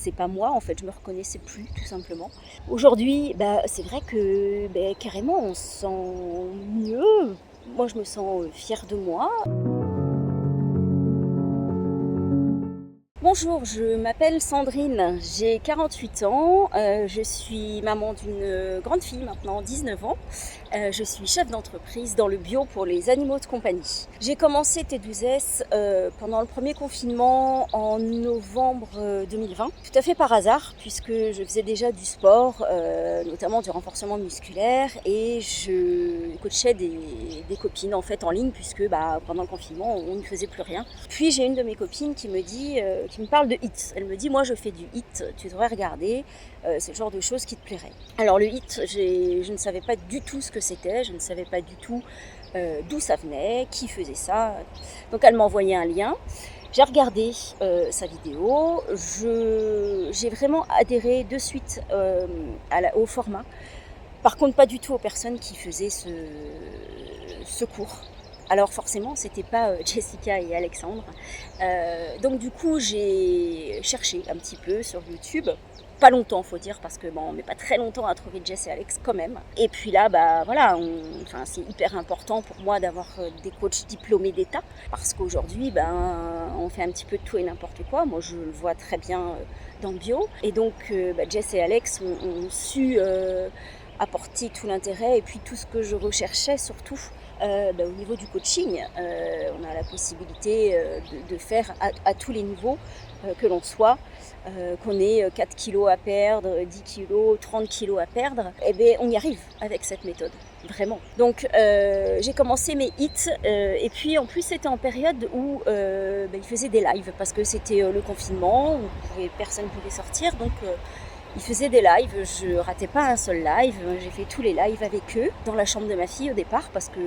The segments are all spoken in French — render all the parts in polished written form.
c'est pas moi, en fait, je me reconnaissais plus, tout simplement. Aujourd'hui, c'est vrai que, carrément, on se sent mieux. Moi, je me sens, fière de moi. Bonjour, je m'appelle Sandrine, j'ai 48 ans, je suis maman d'une grande fille maintenant, 19 ans. Je suis chef d'entreprise dans le bio pour les animaux de compagnie. J'ai commencé T12S pendant le premier confinement en novembre 2020, tout à fait par hasard, puisque je faisais déjà du sport, notamment du renforcement musculaire, et je coachais des copines en fait en ligne, puisque pendant le confinement on ne faisait plus rien. Puis j'ai une de mes copines qui me parle de HIIT. Elle me dit, moi je fais du HIIT, tu devrais regarder, c'est le genre de choses qui te plairait. Alors le HIIT, je ne savais pas du tout ce que c'était, je ne savais pas du tout d'où ça venait, qui faisait ça. Donc elle m'a envoyé un lien, j'ai regardé sa vidéo, j'ai vraiment adhéré de suite au format. Par contre, pas du tout aux personnes qui faisaient ce cours. Alors forcément, c'était pas Jessica et Alexandre. Donc du coup, j'ai cherché un petit peu sur YouTube. Pas longtemps, faut dire, parce que on met pas très longtemps à trouver Jess et Alex quand même. Et puis là, c'est hyper important pour moi d'avoir des coachs diplômés d'État, parce qu'aujourd'hui, on fait un petit peu de tout et n'importe quoi. Moi, je le vois très bien dans le bio. Et donc, Jess et Alex ont su apporter tout l'intérêt et puis tout ce que je recherchais surtout. Au niveau du coaching, on a la possibilité de faire à tous les niveaux que l'on soit, qu'on ait 4 kilos à perdre, 10 kilos, 30 kilos à perdre, on y arrive avec cette méthode, vraiment. Donc j'ai commencé mes hits et puis en plus c'était en période où ils faisaient des lives parce que c'était le confinement, où personne ne pouvait sortir, donc ils faisaient des lives, je ratais pas un seul live, j'ai fait tous les lives avec eux, dans la chambre de ma fille au départ, parce que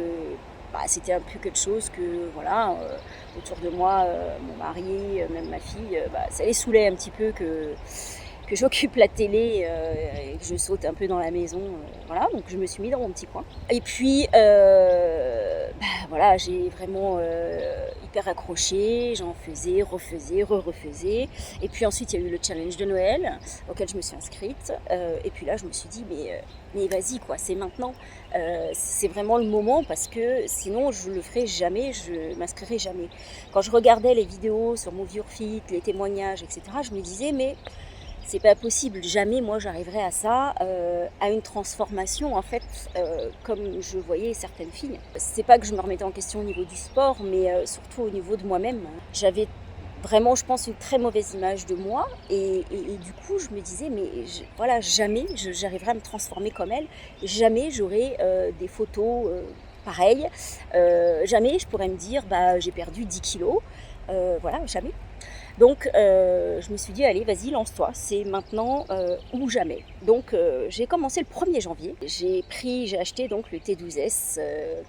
c'était un peu quelque chose que, autour de moi, mon mari, même ma fille, ça les saoulait un petit peu que j'occupe la télé et que je saute un peu dans la maison, donc je me suis mis dans mon petit coin. Et puis, j'ai vraiment hyper accroché, j'en faisais, refaisais, refaisais. Et puis ensuite, il y a eu le challenge de Noël, auquel je me suis inscrite. Et puis là, je me suis dit, mais vas-y, quoi, c'est maintenant. C'est vraiment le moment, parce que sinon, je le ferai jamais, je m'inscrirai jamais. Quand je regardais les vidéos sur Move Your Fit, les témoignages, etc., je me disais, mais c'est pas possible, jamais moi j'arriverai à ça, à une transformation en fait, comme je voyais certaines filles. C'est pas que je me remettais en question au niveau du sport, mais surtout au niveau de moi-même. J'avais vraiment, je pense, une très mauvaise image de moi, et du coup je me disais, jamais j'arriverai à me transformer comme elle, jamais j'aurai des photos pareilles, jamais je pourrais me dire j'ai perdu 10 kilos, jamais. Donc je me suis dit, allez, vas-y, lance-toi, c'est maintenant ou jamais. Donc j'ai commencé le 1er janvier, j'ai acheté donc le T12S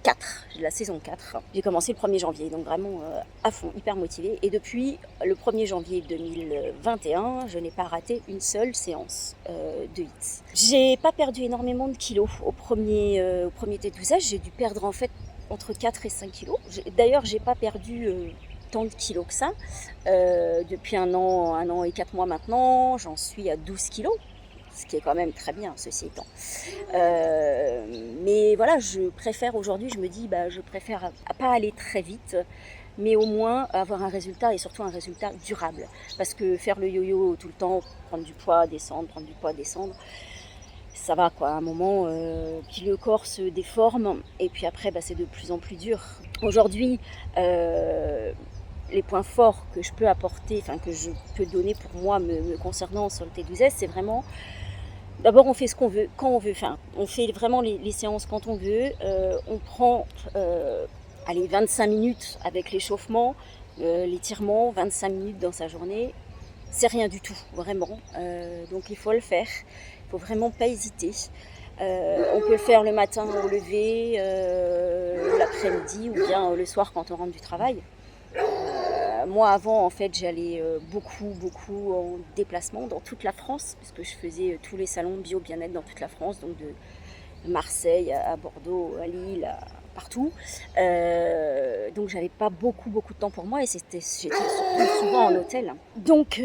4, la saison 4. J'ai commencé le 1er janvier, donc vraiment à fond, hyper motivée. Et depuis le 1er janvier 2021, je n'ai pas raté une seule séance de HIIT. J'ai pas perdu énormément de kilos au premier T12S, j'ai dû perdre en fait entre 4 et 5 kilos. D'ailleurs, j'ai pas perdu tant de kilos que ça. Depuis un an et 4 mois maintenant, j'en suis à 12 kilos, ce qui est quand même très bien, ceci étant. Mais voilà, je préfère aujourd'hui, je me dis, je préfère pas aller très vite, mais au moins avoir un résultat, et surtout un résultat durable. Parce que faire le yo-yo tout le temps, prendre du poids, descendre, prendre du poids, descendre, ça va quoi, à un moment, puis le corps se déforme, et puis après c'est de plus en plus dur. Aujourd'hui, les points forts que je peux apporter, que je peux donner pour moi me concernant sur le T12S, c'est vraiment, d'abord on fait ce qu'on veut, quand on veut, on fait vraiment les séances quand on veut, on prend 25 minutes avec l'échauffement, l'étirement, 25 minutes dans sa journée, c'est rien du tout, vraiment, donc il faut le faire, il faut vraiment pas hésiter. On peut le faire le matin au lever, l'après-midi, ou bien le soir quand on rentre du travail. Moi avant, en fait, j'allais beaucoup en déplacement dans toute la France, puisque je faisais tous les salons bio bien-être dans toute la France, donc de Marseille à Bordeaux, à Lille, partout. Donc j'avais pas beaucoup de temps pour moi, et j'étais surtout souvent en hôtel. Donc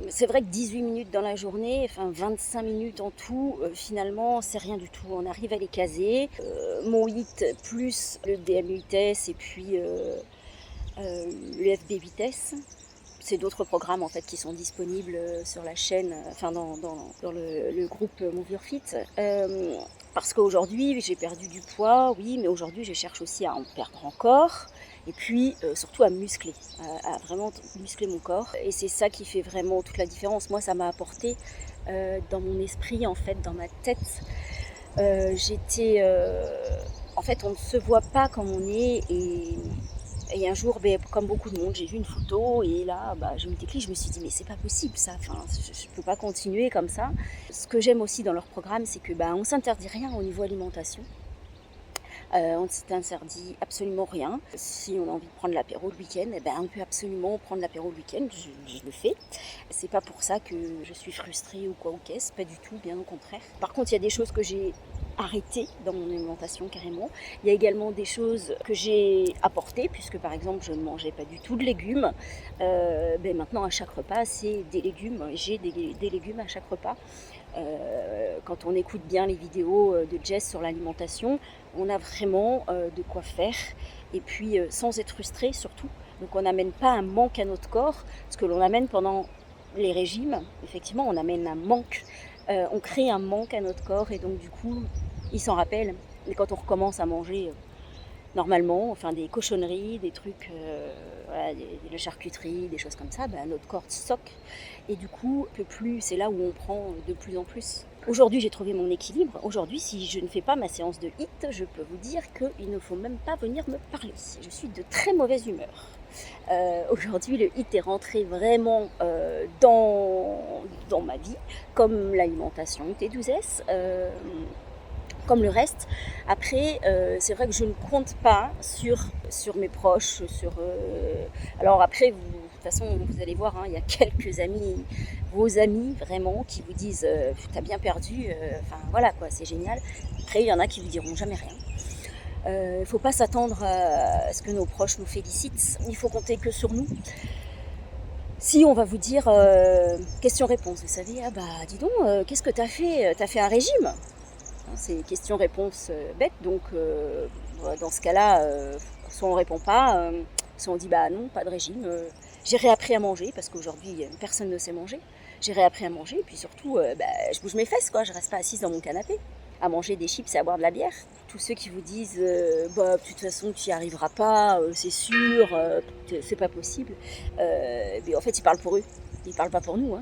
c'est vrai que 18 minutes dans la journée, enfin 25 minutes en tout, finalement c'est rien du tout. On arrive à les caser. Mon HIIT plus le DMU vitesse et puis le FB vitesse. C'est d'autres programmes en fait qui sont disponibles sur la chaîne, enfin dans le groupe Move Your Fit. Parce qu'aujourd'hui j'ai perdu du poids, oui, mais aujourd'hui je cherche aussi à en perdre encore. Et puis surtout à muscler, à vraiment muscler mon corps. Et c'est ça qui fait vraiment toute la différence. Moi ça m'a apporté dans mon esprit, en fait, dans ma tête. En fait on ne se voit pas comme on est et un jour, comme beaucoup de monde, j'ai vu une photo et là, j'ai eu le déclic, je me suis dit mais c'est pas possible ça, enfin, je peux pas continuer comme ça. Ce que j'aime aussi dans leur programme, c'est que on s'interdit rien au niveau alimentation. On ne s'interdit absolument rien. Si on a envie de prendre l'apéro le week-end, on peut absolument prendre l'apéro le week-end, je le fais. C'est pas pour ça que je suis frustrée ou quoi ou qu'est-ce, pas du tout, bien au contraire. Par contre, il y a des choses que j'ai arrêtées dans mon alimentation carrément. Il y a également des choses que j'ai apportées, puisque par exemple je ne mangeais pas du tout de légumes. Maintenant à chaque repas, c'est des légumes, j'ai des légumes à chaque repas. Quand on écoute bien les vidéos de Jess sur l'alimentation, on a vraiment de quoi faire et puis sans être frustré surtout. Donc on n'amène pas un manque à notre corps, ce que l'on amène pendant les régimes, effectivement on amène un manque, on crée un manque à notre corps et donc du coup il s'en rappelle. Et quand on recommence à manger normalement, enfin des cochonneries, des trucs, de la charcuterie, des choses comme ça, notre corps stocke et du coup peut plus, c'est là où on prend de plus en plus. Aujourd'hui j'ai trouvé mon équilibre. Aujourd'hui si je ne fais pas ma séance de HIIT, je peux vous dire qu'il ne faut même pas venir me parler. Je suis de très mauvaise humeur. Aujourd'hui le HIIT est rentré vraiment dans ma vie, comme l'alimentation T12S. Comme le reste. Après, c'est vrai que je ne compte pas sur mes proches. Alors après, de toute façon, vous allez voir, il y a quelques amis, vos amis vraiment, qui vous disent « t'as bien perdu », enfin voilà quoi, c'est génial. Après, il y en a qui vous diront jamais rien. Il ne faut pas s'attendre à ce que nos proches nous félicitent. Il faut compter que sur nous. Si on va vous dire question-réponse, vous savez, dis donc, qu'est-ce que t'as fait ? T'as fait un régime ? C'est question-réponse bête, donc dans ce cas-là, soit on ne répond pas, soit on dit non, pas de régime. J'ai réappris à manger, parce qu'aujourd'hui, personne ne sait manger. J'ai réappris à manger, et puis surtout, je bouge mes fesses, quoi. Je ne reste pas assise dans mon canapé, à manger des chips et à boire de la bière. Tous ceux qui vous disent, de toute façon, tu n'y arriveras pas, c'est sûr, c'est pas possible, mais en fait, ils parlent pour eux. Ils ne parlent pas pour nous,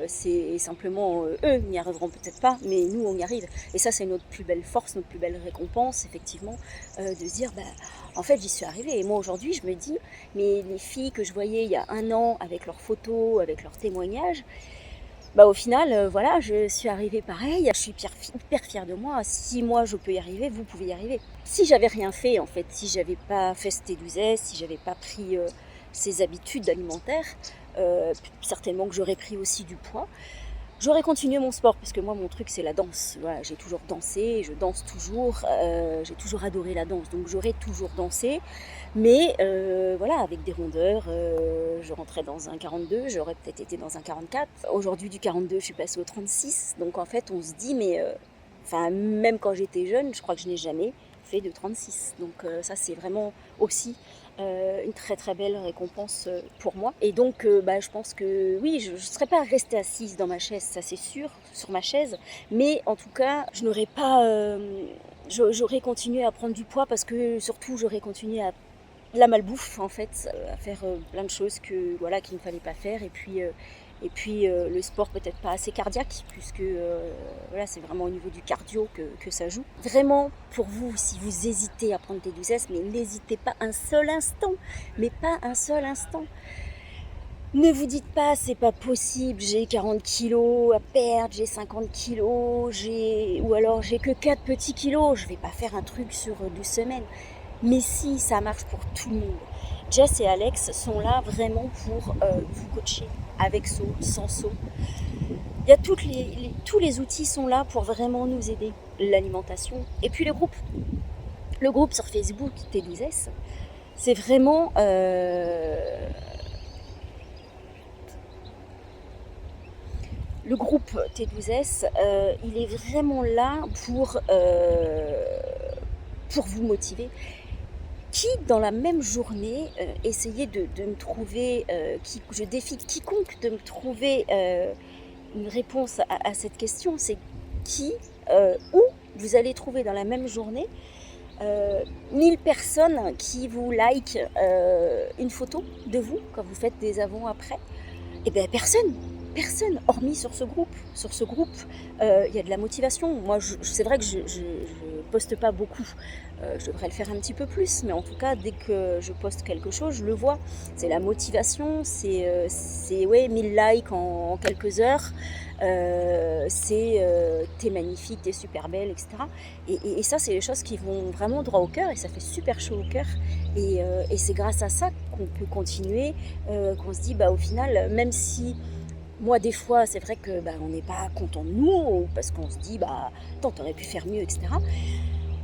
c'est simplement eux n'y arriveront peut-être pas, mais nous on y arrive. Et ça c'est notre plus belle force, notre plus belle récompense, effectivement, de se dire, en fait j'y suis arrivée. Et moi aujourd'hui je me dis, mais les filles que je voyais il y a un an avec leurs photos, avec leurs témoignages, au final, voilà, je suis arrivée pareil, je suis hyper fière de moi. Si moi je peux y arriver, vous pouvez y arriver. Si j'avais rien fait en fait, si j'avais pas fait ce T12S, si j'avais pas pris ces habitudes alimentaires, certainement que j'aurais pris aussi du poids. J'aurais continué mon sport, parce que moi mon truc c'est la danse. Voilà, j'ai toujours dansé, je danse toujours, j'ai toujours adoré la danse, donc j'aurais toujours dansé. Mais voilà, avec des rondeurs, je rentrais dans un 42, j'aurais peut-être été dans un 44. Aujourd'hui du 42 je suis passée au 36, donc en fait on se dit même quand j'étais jeune, je crois que je n'ai jamais fait de 36. Donc ça c'est vraiment aussi une très très belle récompense pour moi. Et donc je pense que oui, je ne serais pas restée assise dans ma chaise, ça c'est sûr, sur ma chaise, mais en tout cas je n'aurais pas j'aurais continué à prendre du poids, parce que surtout j'aurais continué à la malbouffe en fait, à faire plein de choses qu'il ne fallait pas faire. Et puis le sport peut-être pas assez cardiaque, puisque c'est vraiment au niveau du cardio que ça joue. Vraiment, pour vous, si vous hésitez à prendre T12S, mais n'hésitez pas un seul instant, mais pas un seul instant. Ne vous dites pas, c'est pas possible, j'ai 40 kilos à perdre, j'ai 50 kilos, ou alors j'ai que 4 petits kilos, je vais pas faire un truc sur 12 semaines. Mais si, ça marche pour tout le monde. Jess et Alex sont là vraiment pour vous coacher, avec saut, sans saut. Il y a tous les outils sont là pour vraiment nous aider. L'alimentation et puis le groupe sur Facebook T12S, c'est vraiment Le groupe T12S, il est vraiment là pour vous motiver. Qui, dans la même journée, essayait de me trouver, je défie quiconque de me trouver une réponse à cette question, c'est qui, où vous allez trouver dans la même journée 1000 personnes qui vous like une photo de vous quand vous faites des avant-après. Eh bien personne, hormis sur ce groupe. Sur ce groupe, il y a de la motivation. Moi, c'est vrai que je poste pas beaucoup. Je devrais le faire un petit peu plus, mais en tout cas, dès que je poste quelque chose, je le vois. C'est la motivation, c'est ouais, 1000 likes en quelques heures. T'es magnifique, t'es super belle, etc. Et ça, c'est les choses qui vont vraiment droit au cœur et ça fait super chaud au cœur. Et c'est grâce à ça qu'on peut continuer, qu'on se dit, au final, même si moi, des fois, c'est vrai que on n'est pas content de nous, parce qu'on se dit, attends, t'aurais pu faire mieux, etc.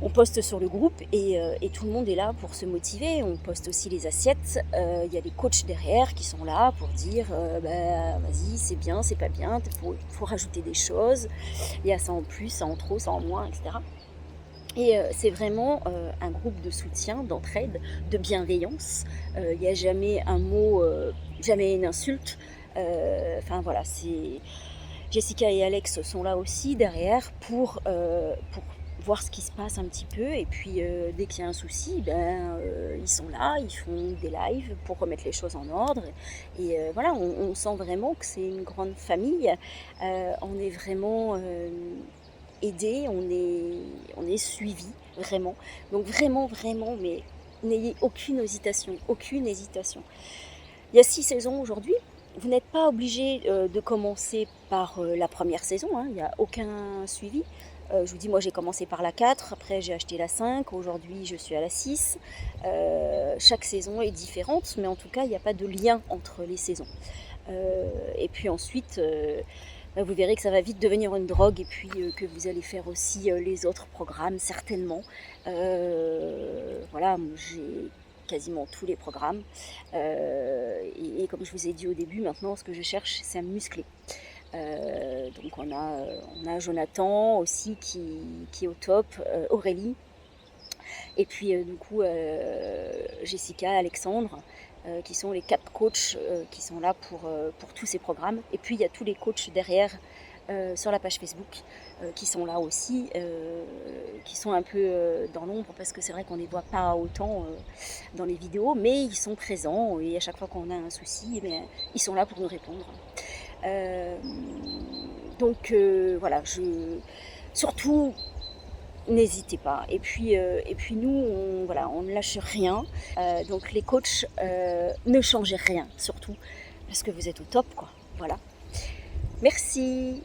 On poste sur le groupe et tout le monde est là pour se motiver. On poste aussi les assiettes. Il y a des coachs derrière qui sont là pour dire vas-y, c'est bien, c'est pas bien, faut rajouter des choses. Il y a ça en plus, ça en trop, ça en moins, etc. Et c'est vraiment un groupe de soutien, d'entraide, de bienveillance. Il n'y a jamais un mot, jamais une insulte. Enfin voilà, c'est Jessica et Alex sont là aussi derrière pour voir ce qui se passe un petit peu. Et puis dès qu'il y a un souci, ils sont là, ils font des lives pour remettre les choses en ordre. Et voilà, on sent vraiment que c'est une grande famille. On est vraiment aidé, on est suivi, vraiment. Donc vraiment, mais n'ayez aucune hésitation, aucune hésitation. Il y a 6 saisons aujourd'hui. Vous n'êtes pas obligé de commencer par la première saison, hein, il n'y a aucun suivi. Je vous dis, moi j'ai commencé par la 4, après j'ai acheté la 5, aujourd'hui je suis à la 6. Chaque saison est différente, mais en tout cas il n'y a pas de lien entre les saisons. Et puis ensuite, vous verrez que ça va vite devenir une drogue et puis que vous allez faire aussi les autres programmes, certainement. Voilà, j'ai quasiment tous les programmes. Et comme je vous ai dit au début, maintenant ce que je cherche, c'est à me muscler. Donc on a Jonathan aussi qui est au top, Aurélie, et puis du coup Jessica, Alexandre, qui sont les 4 coachs qui sont là pour tous ces programmes. Et puis il y a tous les coachs derrière sur la page Facebook qui sont là aussi, qui sont un peu dans l'ombre parce que c'est vrai qu'on ne les voit pas autant dans les vidéos, mais ils sont présents et à chaque fois qu'on a un souci, ils sont là pour nous répondre. Donc voilà, surtout n'hésitez pas. Et puis nous, on ne lâche rien. Donc les coachs, ne changez rien, surtout parce que vous êtes au top, quoi. Voilà. Merci.